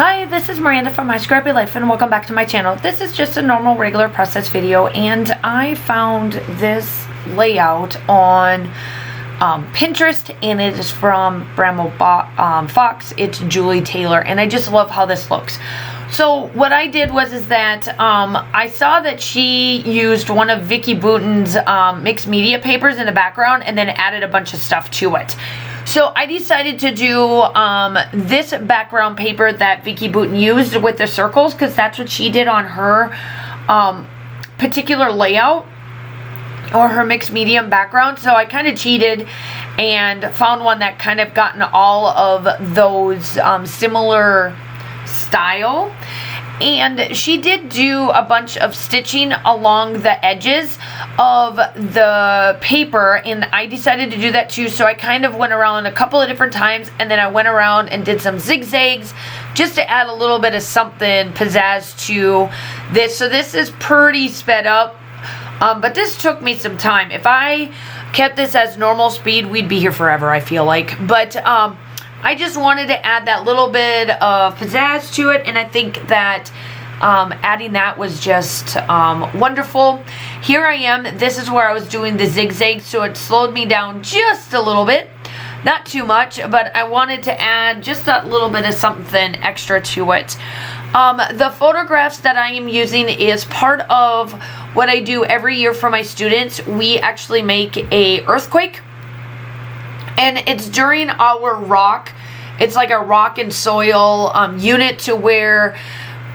Hi, this is Miranda from My Scrappy Life and welcome back to my channel. This is just a normal regular process video and I found this layout on Pinterest and it is from Bramble Fox. It's Julie Taylor and I just love how this looks. So what I did was that I saw that she used one of Vickie Bouton's mixed media papers in the background and then added a bunch of stuff to it. So I decided to do this background paper that Vickie Bouton used with the circles because that's what she did on her particular layout or her mixed medium background. So I kind of cheated and found one that kind of gotten all of those similar style. And she did do a bunch of stitching along the edges of the paper and I decided to do that too, so I kind of went around a couple of different times and then I went around and did some zigzags just to add a little bit of something pizzazz to this. So this is pretty sped up, but this took me some time. If I kept this as normal speed, we'd be here forever, I feel like. But I just wanted to add that little bit of pizzazz to it, and I think that adding that was just wonderful. Here I am. This is where I was doing the zigzag, so it slowed me down just a little bit. Not too much, but I wanted to add just that little bit of something extra to it. The photographs that I am using is part of what I do every year for my students. We actually make a earthquake. And it's during our rock. It's like a rock and soil unit to where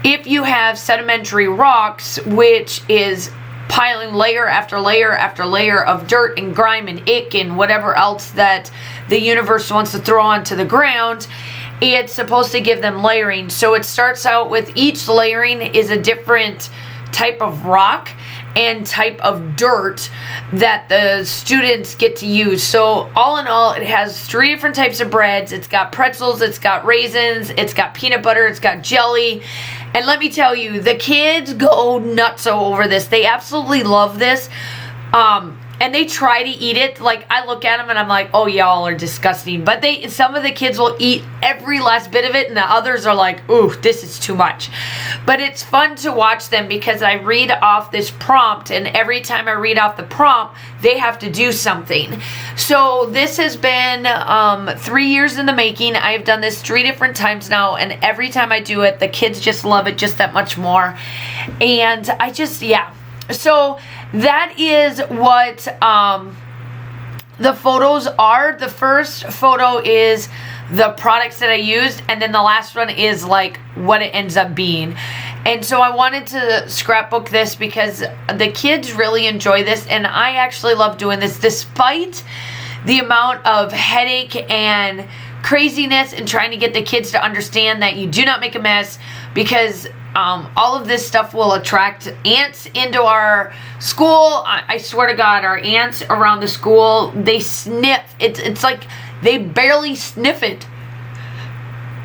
if you have sedimentary rocks, which is piling layer after layer after layer of dirt and grime and ick and whatever else that the universe wants to throw onto the ground, it's supposed to give them layering. So it starts out with each layering is a different type of rock and type of dirt that the students get to use. So all in all, it has 3 different types of breads. It's got pretzels, it's got raisins, it's got peanut butter, it's got jelly. And let me tell you, the kids go nuts over this. They absolutely love this. And they try to eat it. Like, I look at them and I'm like, oh, y'all are disgusting. But some of the kids will eat every last bit of it, and the others are like, ooh, this is too much. But it's fun to watch them because I read off this prompt, and every time I read off the prompt, they have to do something. So this has been 3 years in the making. I've done this 3 different times now, and every time I do it, the kids just love it just that much more. And I just, yeah. So that is what the photos are. The first photo is the products that I used, and then the last one is like what it ends up being. And so I wanted to scrapbook this because the kids really enjoy this, and I actually love doing this despite the amount of headache and craziness and trying to get the kids to understand that you do not make a mess, because all of this stuff will attract ants into our school. I swear to God, our ants around the school, they sniff. It's like they barely sniff it,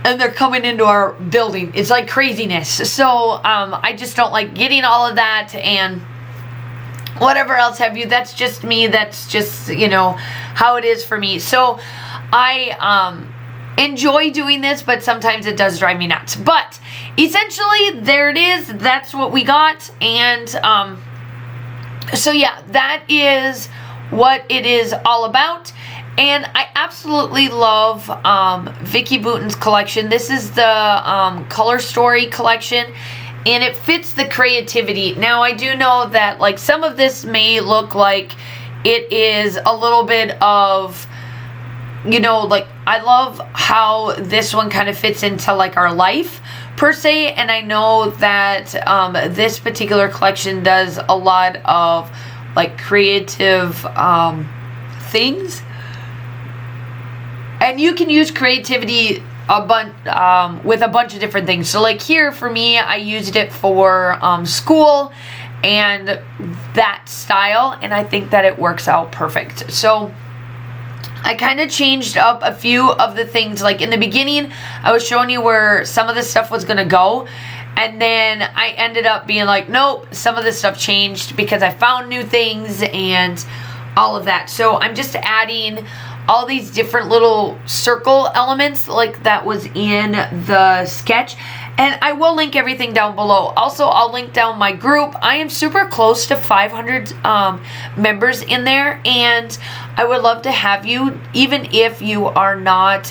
and they're coming into our building. It's like craziness. So I just don't like getting all of that and whatever else have you. That's just me. That's just, you know, how it is for me. So I enjoy doing this, but sometimes it does drive me nuts. But essentially, there it is. That's what we got. And so yeah, that is what it is all about. And I absolutely love Vickie Bouton's collection. This is the Color Story collection, and it fits the creativity. Now, I do know that like some of this may look like it is a little bit of, you know, like I love how this one kind of fits into like our life per se, and I know that this particular collection does a lot of like creative things, and you can use creativity with a bunch of different things. So like here for me, I used it for school and that style, and I think that it works out perfect. So I kind of changed up a few of the things. Like in the beginning, I was showing you where some of this stuff was going to go. And then I ended up being like, nope, some of this stuff changed because I found new things and all of that. So I'm just adding all these different little circle elements like that was in the sketch. And I will link everything down below. Also, I'll link down my group. I am super close to 500 members in there, and I would love to have you, even if you are not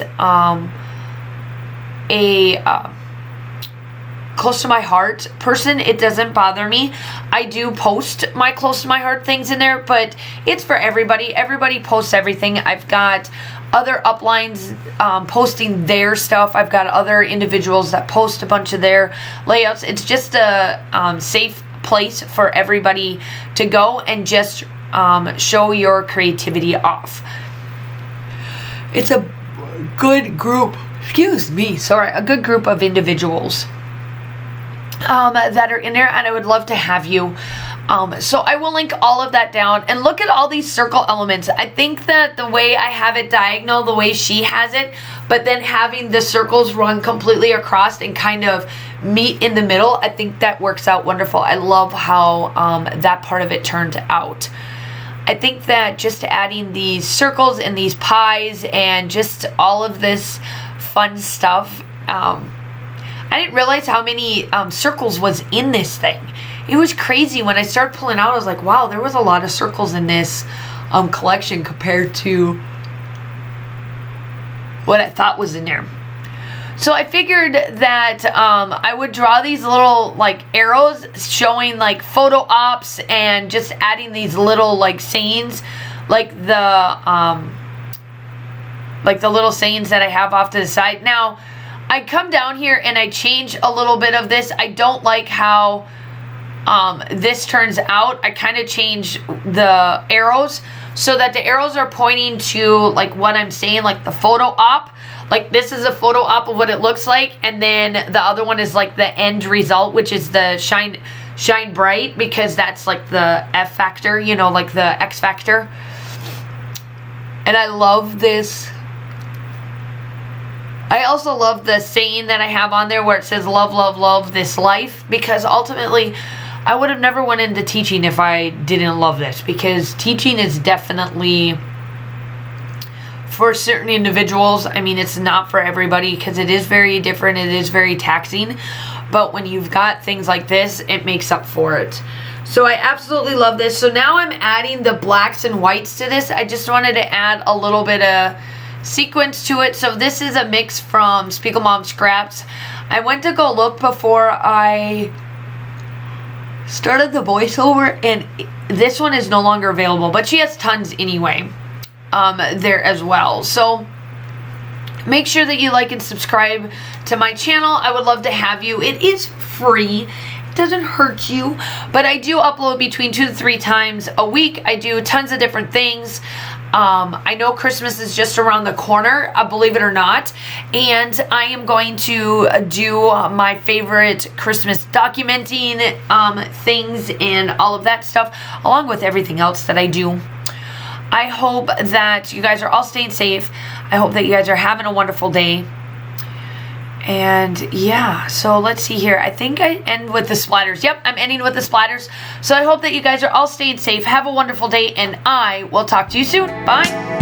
close to my heart person. It doesn't bother me. I do post my close to my heart things in there, but it's for everybody. Everybody posts everything. I've got other uplines posting their stuff. I've got other individuals that post a bunch of their layouts. It's just a safe place for everybody to go and just show your creativity off. It's a good group, a good group of individuals that are in there, and I would love to have you. So I will link all of that down, and look at all these circle elements. I think that the way I have it diagonal, the way she has it, but then having the circles run completely across and kind of meet in the middle, I think that works out wonderful. I love how that part of it turned out. I think that just adding these circles and these pies and just all of this fun stuff, I didn't realize how many circles was in this thing. It was crazy. When I started pulling out, I was like, wow, there was a lot of circles in this collection compared to what I thought was in there. So I figured that I would draw these little like arrows showing like photo ops and just adding these little like sayings, like the little sayings that I have off to the side. Now, I come down here and I change a little bit of this. I don't like how this turns out. I kind of change the arrows so that the arrows are pointing to like what I'm saying, like the photo op. Like this is a photo op of what it looks like, and then the other one is like the end result, which is the shine bright, because that's like the F factor, you know, like the X factor. And I love this. I also love the saying that I have on there where it says love, love, love this life, because ultimately I would have never went into teaching if I didn't love this, because teaching is definitely for certain individuals. I mean, it's not for everybody because it is very different. It is very taxing, but when you've got things like this, it makes up for it. So I absolutely love this. So now I'm adding the blacks and whites to this. I just wanted to add a little bit of sequence to it. So this is a mix from Spiegel Mom Scraps. I went to go look before I started the voiceover, and this one is no longer available, but she has tons anyway there as well. So make sure that you like and subscribe to my channel. I would love to have you. It is free. It doesn't hurt you, but I do upload between 2 to 3 times a week. I do tons of different things. I know Christmas is just around the corner, believe it or not, and I am going to do my favorite Christmas documenting things and all of that stuff, along with everything else that I do. I hope that you guys are all staying safe. I hope that you guys are having a wonderful day. And yeah, so let's see here. I think I end with the splatters. Yep, I'm ending with the splatters. So I hope that you guys are all staying safe. Have a wonderful day, and I will talk to you soon. Bye.